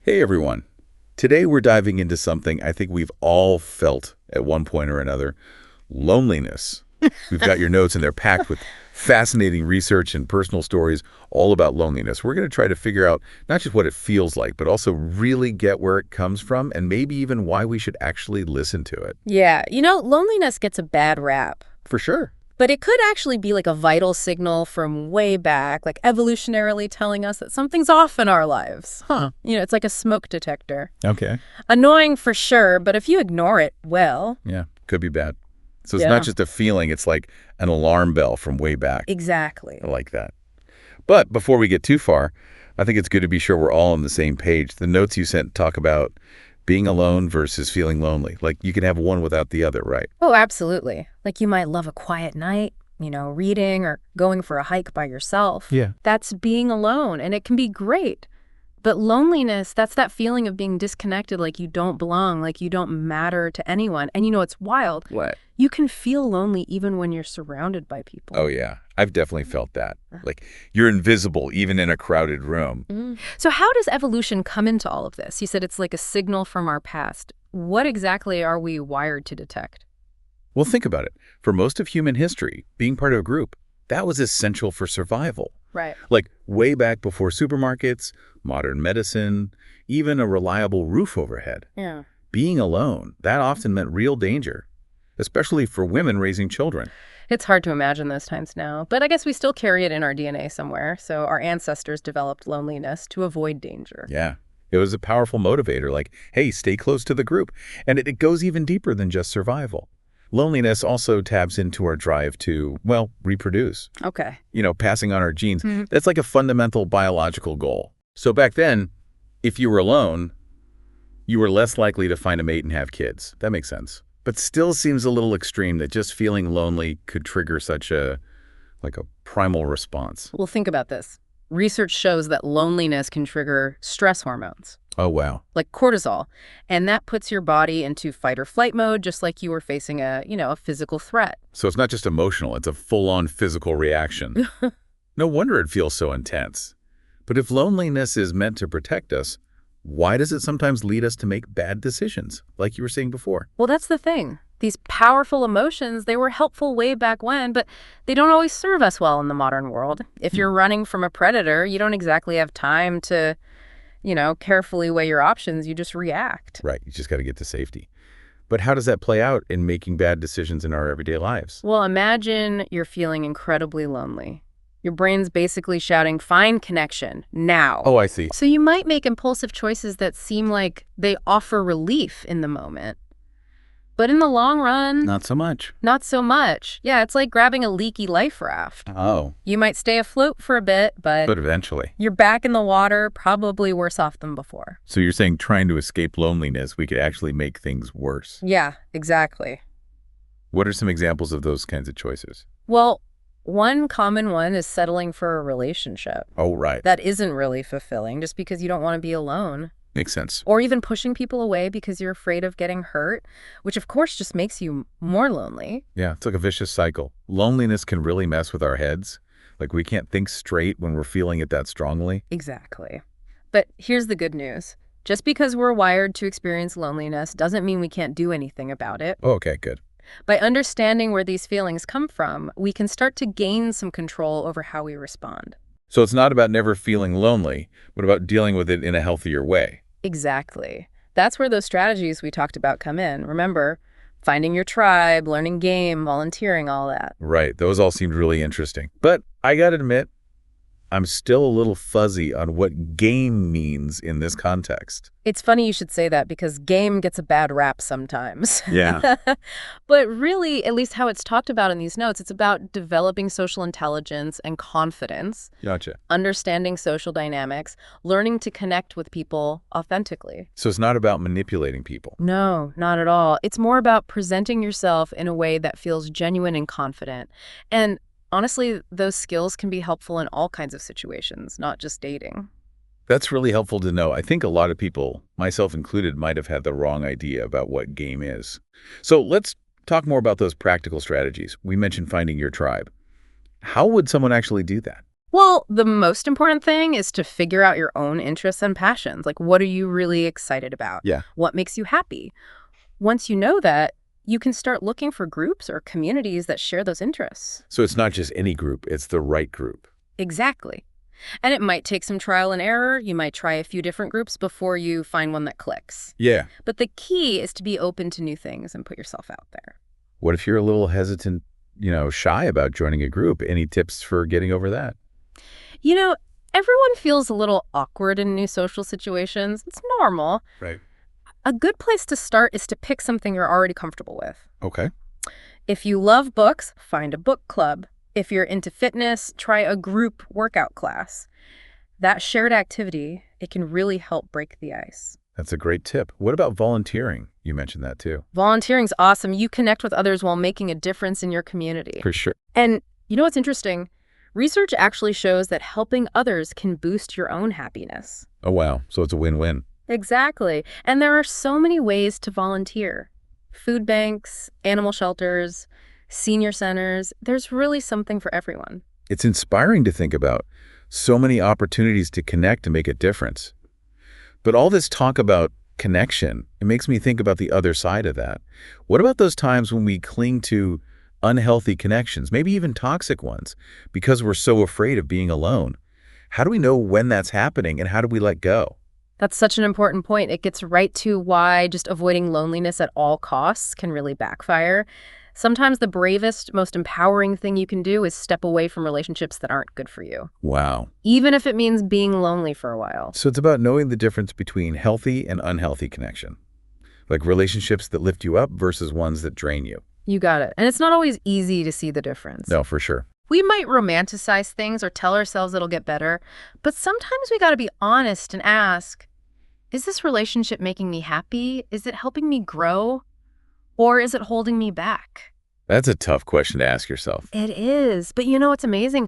Hey everyone. Today we're diving into something I think we've all felt at one point or another, loneliness. We've got your notes and they're packed with fascinating research and personal stories all about loneliness. We're going to try to figure out not just what it feels like, but also really get where it comes from and maybe even why we should actually listen to it. Yeah, loneliness gets a bad rap, For sure. but it could actually be like a vital signal from way back, like evolutionarily telling us that something's off in our lives. Huh. It's like a smoke detector. Okay. Annoying for sure, but if you ignore it, well, Yeah, could be bad. So it's Yeah. not just a feeling, it's like an alarm bell from way back. exactly. I like that. But before we get too far, I think it's good to be sure we're all on the same page. The notes you sent talk about being alone versus feeling lonely. Like you can have one without the other, right? Oh, absolutely. Like you might love a quiet night, reading or going for a hike by yourself. Yeah. That's being alone, and it can be great. But loneliness, that's that feeling of being disconnected, like you don't belong, like you don't matter to anyone. And it's wild. What? You can feel lonely even when you're surrounded by people. Oh, yeah. I've definitely felt that. Like you're invisible even in a crowded room. So how does evolution come into all of this? You said it's like a signal from our past. What exactly are we wired to detect? Well, think about it. For most of human history, being part of a group, that was essential for survival. Right. Like way back before supermarkets, modern medicine, even a reliable roof overhead. Yeah. Being alone, that often meant real danger, especially for women raising children. It's hard to imagine those times now, but I guess we still carry it in our DNA somewhere. So our ancestors developed loneliness to avoid danger. Yeah. It was a powerful motivator, like, hey, stay close to the group. And it goes even deeper than just survival. Loneliness also taps into our drive to, well, reproduce. Okay. Passing on our genes. That's like a fundamental biological goal. So back then, if you were alone, you were less likely to find a mate and have kids. That makes sense. But still seems a little extreme that just feeling lonely could trigger such a primal response. Well, think about this. Research shows that loneliness can trigger stress hormones, Oh, wow. like cortisol, and that puts your body into fight or flight mode, just like you were facing a physical threat. So it's not just emotional, it's a full-on physical reaction. No wonder it feels so intense. But if loneliness is meant to protect us, why does it sometimes lead us to make bad decisions, like you were saying before? Well, that's the thing. These powerful emotions, they were helpful way back when, but they don't always serve us well in the modern world. If you're running from a predator, you don't exactly have time to, carefully weigh your options. You just react. Right, you just got to get to safety. But how does that play out in making bad decisions in our everyday lives? Well, imagine you're feeling incredibly lonely. Your brain's basically shouting, find connection, now. Oh, I see. So you might make impulsive choices that seem like they offer relief in the moment. But in the long run, Not so much. not so much. Yeah, it's like grabbing a leaky life raft. Oh, You might stay afloat for a bit, but but eventually. you're back in the water, probably worse off than before. So you're saying trying to escape loneliness, we could actually make things worse. Yeah, exactly. What are some examples of those kinds of choices? Well, one common one is settling for a relationship Oh, right. that isn't really fulfilling just because you don't want to be alone. Makes sense. Or even pushing people away because you're afraid of getting hurt, which of course just makes you more lonely. Yeah, it's like a vicious cycle. Loneliness can really mess with our heads. Like we can't think straight when we're feeling it that strongly. Exactly. But here's the good news. Just because we're wired to experience loneliness doesn't mean we can't do anything about it. Oh, okay, good. By understanding where these feelings come from, we can start to gain some control over how we respond. So it's not about never feeling lonely, but about dealing with it in a healthier way. Exactly. That's where those strategies we talked about come in. Remember, finding your tribe, learning game, volunteering, all that. Right, those all seemed really interesting. But I gotta admit, I'm still a little fuzzy on what game means in this context. It's funny you should say that because game gets a bad rap sometimes. Yeah. But really, at least how it's talked about in these notes, it's about developing social intelligence and confidence, Gotcha. understanding social dynamics, learning to connect with people authentically. So it's not about manipulating people. No, not at all. It's more about presenting yourself in a way that feels genuine and confident. And honestly, those skills can be helpful in all kinds of situations, not just dating. That's really helpful to know. I think a lot of people, myself included, might have had the wrong idea about what game is. So let's talk more about those practical strategies. We mentioned finding your tribe. How would someone actually do that? Well, the most important thing is to figure out your own interests and passions. Like, what are you really excited about? Yeah. What makes you happy? Once you know that, you can start looking for groups or communities that share those interests. So it's not just any group, it's the right group. Exactly. And it might take some trial and error. You might try a few different groups before you find one that clicks. Yeah. But the key is to be open to new things and put yourself out there. What if you're a little hesitant, shy about joining a group? Any tips for getting over that? You know, everyone feels a little awkward in new social situations. It's normal. Right. A good place to start is to pick something you're already comfortable with. Okay. If you love books, find a book club. If you're into fitness, try a group workout class. That shared activity, it can really help break the ice. That's a great tip. What about volunteering? You mentioned that too. Volunteering's awesome. You connect with others while making a difference in your community. For sure. And you know what's interesting? Research actually shows that helping others can boost your own happiness. Oh, wow. So it's a win-win. Exactly. And there are so many ways to volunteer. Food banks, animal shelters, senior centers. There's really something for everyone. It's inspiring to think about. So many opportunities to connect and make a difference. But all this talk about connection, it makes me think about the other side of that. What about those times when we cling to unhealthy connections, maybe even toxic ones, because we're so afraid of being alone? How do we know when that's happening, and how do we let go? That's such an important point. It gets right to why just avoiding loneliness at all costs can really backfire. Sometimes the bravest, most empowering thing you can do is step away from relationships that aren't good for you, Wow. even if it means being lonely for a while. So it's about knowing the difference between healthy and unhealthy connection, like relationships that lift you up versus ones that drain you. You got it. And it's not always easy to see the difference. No, for sure. We might romanticize things or tell ourselves it'll get better, but sometimes we got to be honest and ask, is this relationship making me happy? Is it helping me grow? Or is it holding me back? That's a tough question to ask yourself. It is. But you know what's amazing?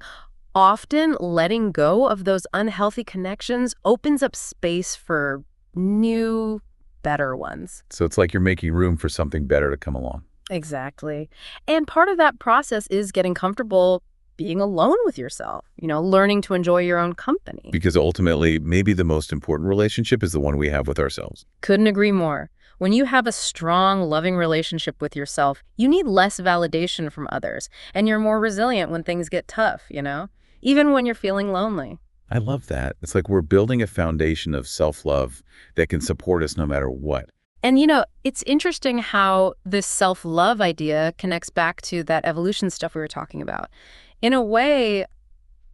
Often letting go of those unhealthy connections opens up space for new, better ones. So it's like you're making room for something better to come along. Exactly. And part of that process is getting comfortable being alone with yourself, learning to enjoy your own company. Because ultimately, maybe the most important relationship is the one we have with ourselves. Couldn't agree more. When you have a strong, loving relationship with yourself, you need less validation from others, and you're more resilient when things get tough, even when you're feeling lonely. I love that. It's like we're building a foundation of self-love that can support us no matter what. And, it's interesting how this self-love idea connects back to that evolution stuff we were talking about. In a way,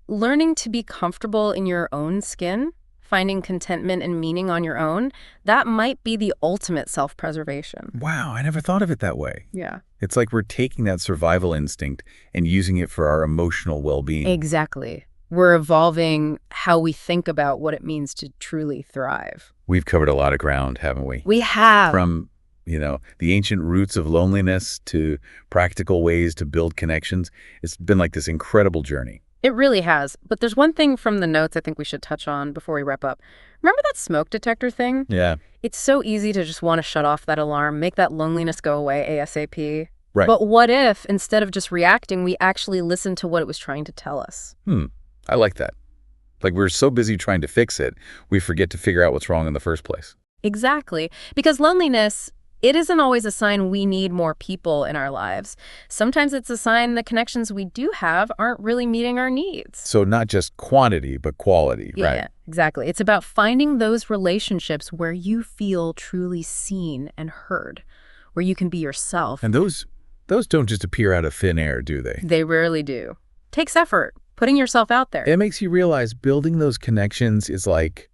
learning to be comfortable in your own skin, finding contentment and meaning on your own, that might be the ultimate self-preservation. Wow, I never thought of it that way. Yeah. It's like we're taking that survival instinct and using it for our emotional well-being. Exactly. We're evolving how we think about what it means to truly thrive. We've covered a lot of ground, haven't we? We have. From, the ancient roots of loneliness to practical ways to build connections. It's been like this incredible journey. It really has. But there's one thing from the notes I think we should touch on before we wrap up. Remember that smoke detector thing? Yeah. It's so easy to just want to shut off that alarm, make that loneliness go away ASAP. Right. But what if, instead of just reacting, we actually listened to what it was trying to tell us? I like that. Like we're so busy trying to fix it, we forget to figure out what's wrong in the first place. Exactly. Because loneliness, it isn't always a sign we need more people in our lives. Sometimes it's a sign the connections we do have aren't really meeting our needs. So not just quantity, but quality, Yeah, right? exactly. It's about finding those relationships where you feel truly seen and heard, where you can be yourself. And those don't just appear out of thin air, do they? They rarely do. Takes effort, putting yourself out there. It makes you realize building those connections is like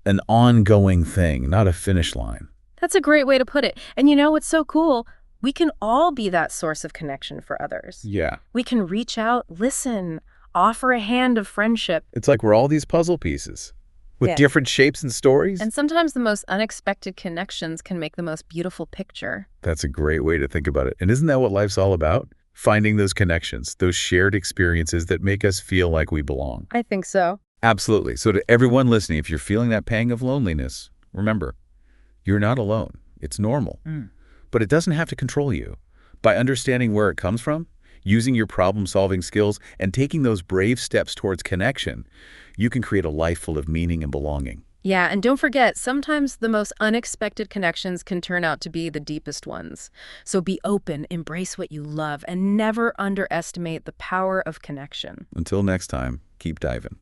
an ongoing thing, not a finish line. That's a great way to put it. And what's so cool? We can all be that source of connection for others. Yeah. We can reach out, listen, offer a hand of friendship. It's like we're all these puzzle pieces with Yeah. different shapes and stories. And sometimes the most unexpected connections can make the most beautiful picture. That's a great way to think about it. And isn't that what life's all about? Finding those connections, those shared experiences that make us feel like we belong. I think so. Absolutely. So to everyone listening, if you're feeling that pang of loneliness, remember, you're not alone. It's normal. But it doesn't have to control you. By understanding where it comes from, Using your problem-solving skills and taking those brave steps towards connection, you can create a life full of meaning and belonging. Yeah, and don't forget, sometimes the most unexpected connections can turn out to be the deepest ones. So be open, embrace what you love, and never underestimate the power of connection. Until next time, keep diving.